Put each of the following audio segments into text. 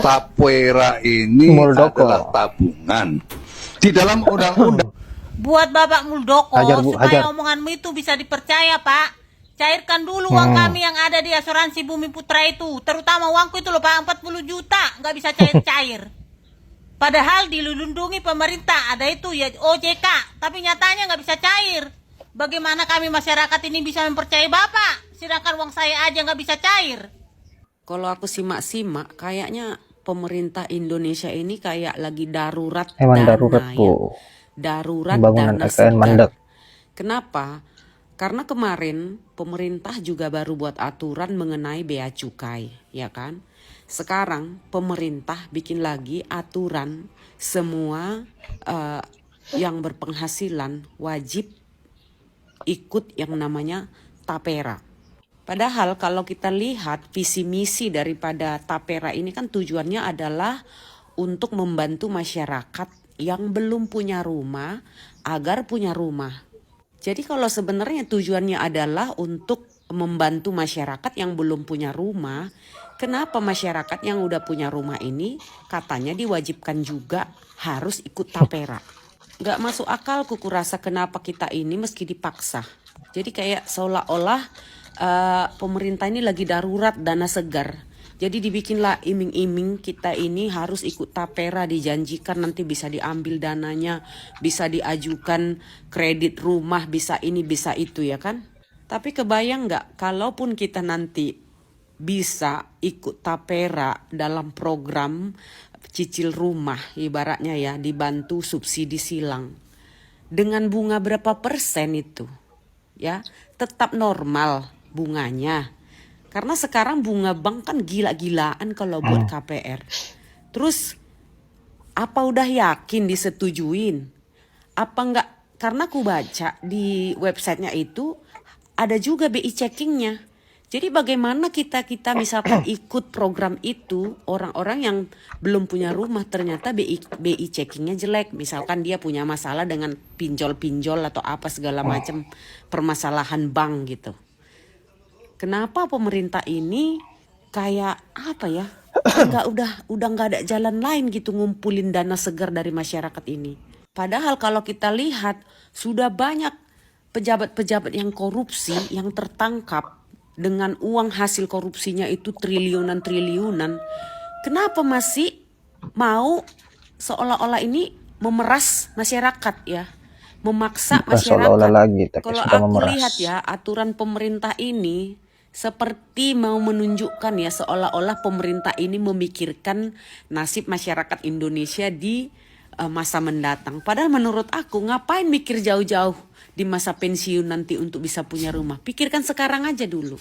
Tapera ini Muldoko. adalah tabungan di dalam undang-undang. Buat Bapak Muldoko, Hajar, Bu, supaya hajar. omonganmu itu bisa dipercaya, Pak. Cairkan dulu uang kami yang ada di asuransi Bumi Putra itu. Terutama uangku itu loh, Pak, 40 juta. Nggak bisa cair-cair. Padahal dilindungi pemerintah, ada itu ya OJK. Tapi nyatanya nggak bisa cair. Bagaimana kami masyarakat ini bisa mempercayai Bapak? Sedangkan uang saya aja nggak bisa cair. Kalau aku simak-simak, kayaknya pemerintah Indonesia ini kayak lagi darurat Emang dana darurat, ya. Bu. Darurat Pembangunan dana IKN segar. mandek. Kenapa? Karena kemarin pemerintah juga baru buat aturan mengenai bea cukai, ya kan? Sekarang pemerintah bikin lagi aturan semua yang berpenghasilan wajib ikut yang namanya tapera. Padahal kalau kita lihat visi misi daripada tapera ini kan tujuannya adalah untuk membantu masyarakat yang belum punya rumah agar punya rumah. Jadi kalau sebenarnya tujuannya adalah untuk membantu masyarakat yang belum punya rumah, kenapa masyarakat yang udah punya rumah ini katanya diwajibkan juga harus ikut tapera? Gak masuk akal kuku rasa kenapa kita ini meski dipaksa. Jadi kayak seolah-olah pemerintah ini lagi darurat dana segar. Jadi dibikinlah iming-iming kita ini harus ikut tapera, dijanjikan nanti bisa diambil dananya, bisa diajukan kredit rumah, bisa ini bisa itu ya kan. Tapi kebayang nggak kalaupun kita nanti bisa ikut tapera dalam program cicil rumah ibaratnya ya, dibantu subsidi silang. Dengan bunga berapa persen itu ya, tetap normal bunganya. Karena sekarang bunga bank kan gila-gilaan kalau buat KPR. Terus apa udah yakin disetujuin? Apa enggak? Karena aku baca di websitenya itu ada juga BI checkingnya. Jadi bagaimana kita misalkan ikut program itu, orang-orang yang belum punya rumah ternyata BI checkingnya jelek. Misalkan dia punya masalah dengan pinjol-pinjol atau apa segala macam permasalahan bank gitu. Kenapa pemerintah ini kayak apa ya? Udah nggak ada jalan lain gitu ngumpulin dana segar dari masyarakat ini. Padahal kalau kita lihat sudah banyak pejabat-pejabat yang korupsi yang tertangkap dengan uang hasil korupsinya itu triliunan. Kenapa masih mau seolah-olah ini memeras masyarakat ya? Memaksa Bukan masyarakat. seolah-olah lagi, tapi Kalau sudah aku memeras. lihat ya aturan pemerintah ini seperti mau menunjukkan ya seolah-olah pemerintah ini memikirkan nasib masyarakat Indonesia di masa mendatang. Padahal menurut aku ngapain mikir jauh-jauh di masa pensiun nanti untuk bisa punya rumah. Pikirkan sekarang aja dulu.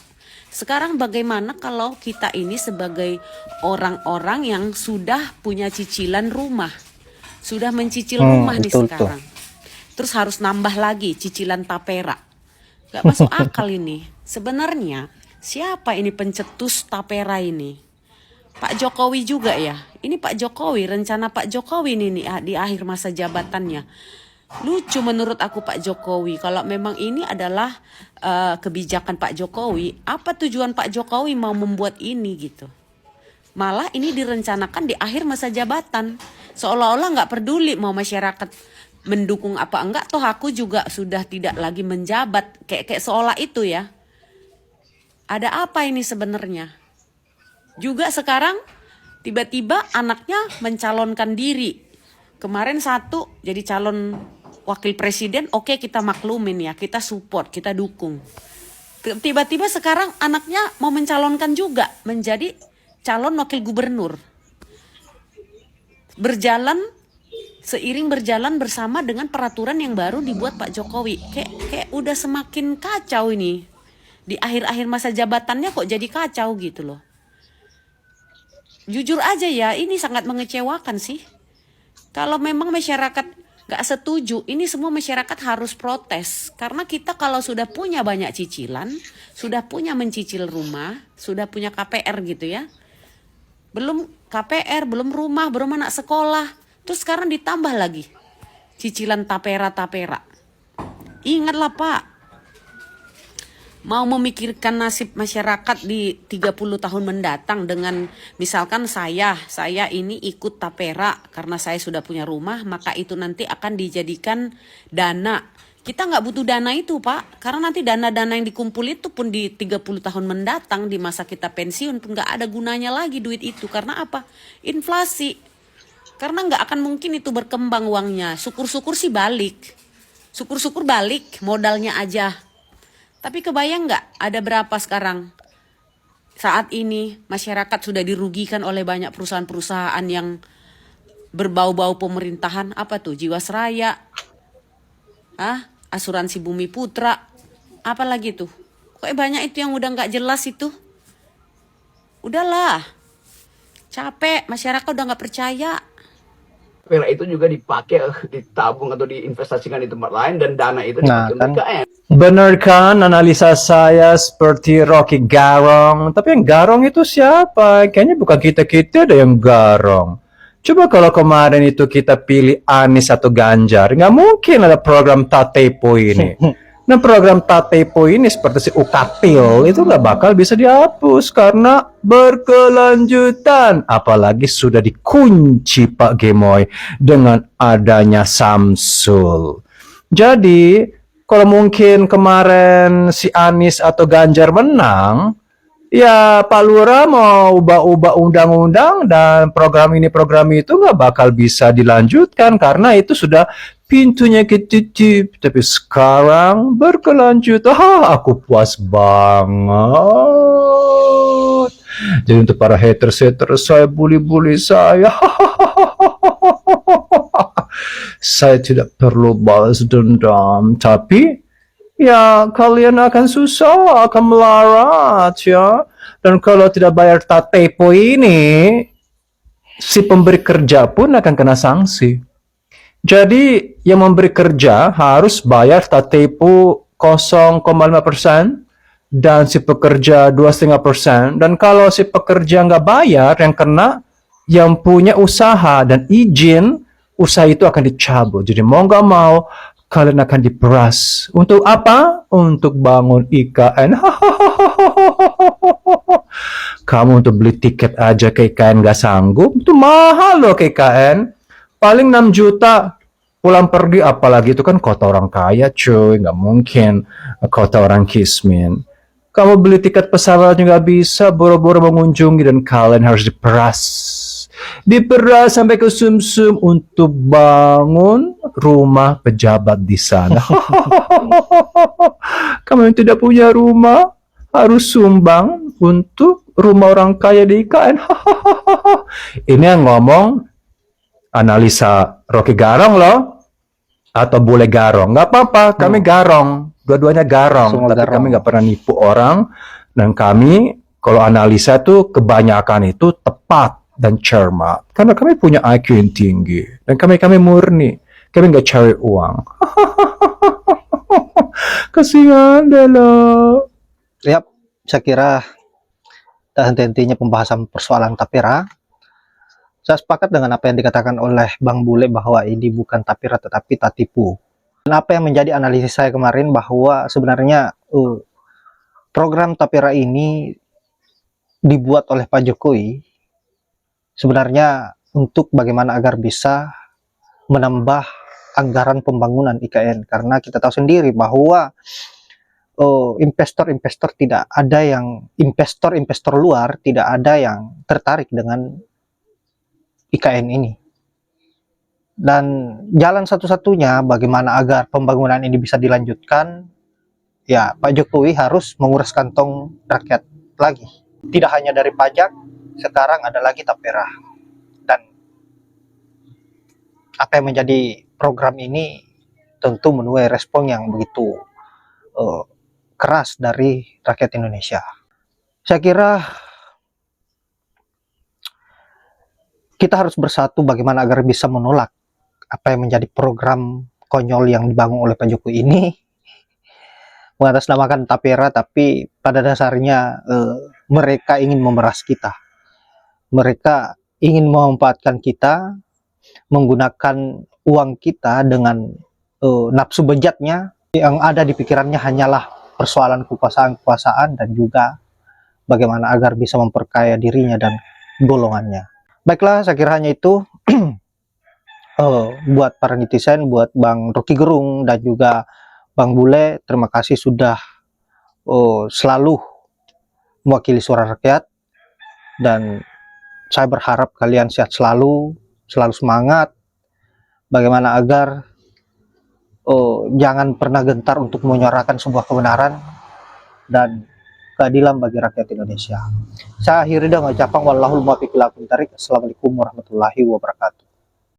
Sekarang bagaimana kalau kita ini sebagai orang-orang yang sudah punya cicilan rumah. Sudah mencicil rumah nih betul, sekarang. Terus harus nambah lagi cicilan tapera. Gak masuk akal ini. Sebenarnya siapa ini pencetus tapera ini? Pak Jokowi juga ya. Ini Pak Jokowi, rencana Pak Jokowi ini di akhir masa jabatannya. Lucu menurut aku Pak Jokowi. Kalau memang ini adalah kebijakan Pak Jokowi, apa tujuan Pak Jokowi mau membuat ini gitu? Malah ini direncanakan di akhir masa jabatan. Seolah-olah nggak peduli mau masyarakat mendukung apa enggak, toh aku juga sudah tidak lagi menjabat. Kayak seolah itu ya. Ada apa ini sebenarnya? Juga sekarang tiba-tiba anaknya mencalonkan diri. Kemarin satu jadi calon wakil presiden, oke kita maklumin ya, kita support, kita dukung. Tiba-tiba sekarang anaknya mau mencalonkan juga menjadi calon wakil gubernur. Seiring berjalan bersama dengan peraturan yang baru dibuat Pak Jokowi. Kayak udah semakin kacau ini. Di akhir-akhir masa jabatannya kok jadi kacau gitu loh. Jujur aja ya, ini sangat mengecewakan sih. Kalau memang masyarakat gak setuju, ini semua masyarakat harus protes. Karena kita kalau sudah punya banyak cicilan, sudah punya mencicil rumah, sudah punya KPR gitu ya. Belum KPR, belum rumah, belum anak sekolah. Terus sekarang ditambah lagi cicilan tapera. Ingatlah Pak, mau memikirkan nasib masyarakat di 30 tahun mendatang dengan misalkan saya ini ikut tapera karena saya sudah punya rumah, maka itu nanti akan dijadikan dana. Kita nggak butuh dana itu, Pak, karena nanti dana-dana yang dikumpul itu pun di 30 tahun mendatang di masa kita pensiun pun nggak ada gunanya lagi duit itu. Karena apa? Inflasi. Karena nggak akan mungkin itu berkembang uangnya. Syukur-syukur sih balik. Syukur-syukur balik modalnya aja. Tapi kebayang nggak ada berapa sekarang? Saat ini masyarakat sudah dirugikan oleh banyak perusahaan-perusahaan yang berbau-bau pemerintahan. Apa tuh? Jiwasraya, asuransi Bumi Putra, apa lagi tuh? Kok banyak itu yang udah nggak jelas itu? Udahlah, capek, masyarakat udah nggak percaya. Tapera itu juga dipakai, ditabung atau diinvestasikan di tempat lain, dan dana itu dipakai untuk IKN. Benar kan analisa saya seperti Rocky Garong? Tapi yang garong itu siapa? Kayaknya bukan kita-kita ada yang garong. Coba kalau kemarin itu kita pilih Anies atau Ganjar, nggak mungkin ada program Tatepo ini. Nah, program Tatepo ini seperti si Ukatil itu nggak bakal bisa dihapus karena berkelanjutan. Apalagi sudah dikunci Pak Gemoy dengan adanya Samsul. Jadi, kalau mungkin kemarin si Anies atau Ganjar menang, ya Pak Lurah mau ubah-ubah undang-undang dan program ini program itu nggak bakal bisa dilanjutkan karena itu sudah pintunya ketutup. Tapi sekarang berkelanjutan, aku puas banget. Jadi untuk para haters saya, bully saya, saya tidak perlu balas dendam, tapi ya kalian akan susah, akan melarat ya. Dan kalau tidak bayar Tatepo ini, si pemberi kerja pun akan kena sanksi. Jadi yang memberi kerja harus bayar Tatepo 0,5% dan si pekerja 2,5%. Dan kalau si pekerja nggak bayar, yang kena yang punya usaha dan izin usaha itu akan dicabut. Jadi mau nggak mau kalian akan diperas. Untuk apa? Untuk bangun IKN. Kamu untuk beli tiket aja ke IKN nggak sanggup. Itu mahal loh ke IKN. Paling 6 juta pulang pergi, apalagi itu kan kota orang kaya cuy, nggak mungkin kota orang kismin. Kamu beli tiket pesawat juga bisa, boro-boro mengunjungi, dan kalian harus diperas sampai ke sumsum untuk bangun rumah pejabat di sana. Kamu yang tidak punya rumah harus sumbang untuk rumah orang kaya di IKN. Ini yang ngomong analisa Rocky Garong loh, atau boleh garong, nggak apa-apa, kami garong, dua-duanya garong, semua tapi garong. Kami nggak pernah nipu orang, dan kami kalau analisa tuh kebanyakan itu tepat dan cermat, karena kami punya IQ yang tinggi, dan kami murni, kami nggak cari uang. Kasihan deh lo. Yap, saya kira dan henti-hentinya pembahasan persoalan tapera. Saya sepakat dengan apa yang dikatakan oleh Bang Bule bahwa ini bukan tapera tetapi tatipu. Dan apa yang menjadi analisis saya kemarin bahwa sebenarnya program tapera ini dibuat oleh Pak Jokowi sebenarnya untuk bagaimana agar bisa menambah anggaran pembangunan IKN, karena kita tahu sendiri bahwa investor tidak ada yang investor luar tidak ada yang tertarik dengan IKN ini. Dan jalan satu-satunya bagaimana agar pembangunan ini bisa dilanjutkan, ya Pak Jokowi harus menguras kantong rakyat lagi. Tidak hanya dari pajak, sekarang ada lagi tapera. Dan apa yang menjadi program ini tentu menuai respon yang begitu keras dari rakyat Indonesia. Saya kira kita harus bersatu bagaimana agar bisa menolak apa yang menjadi program konyol yang dibangun oleh Pak Jokowi ini, mengatasnamakan tapera, tapi pada dasarnya mereka ingin memeras kita. Mereka ingin memanfaatkan kita, menggunakan uang kita dengan nafsu bejatnya. Yang ada di pikirannya hanyalah persoalan kekuasaan dan juga bagaimana agar bisa memperkaya dirinya dan golongannya. Baiklah, saya kira hanya itu. Buat para netizen, buat Bang Rocky Gerung dan juga Bang Bule, terima kasih sudah selalu mewakili suara rakyat, dan saya berharap kalian sehat selalu semangat, bagaimana agar jangan pernah gentar untuk menyuarakan sebuah kebenaran dan keadilan bagi rakyat Indonesia. Saya akhiri dengan ucapan wallahul muwaffiq ila aqwamit thoriq. Assalamualaikum warahmatullahi wabarakatuh.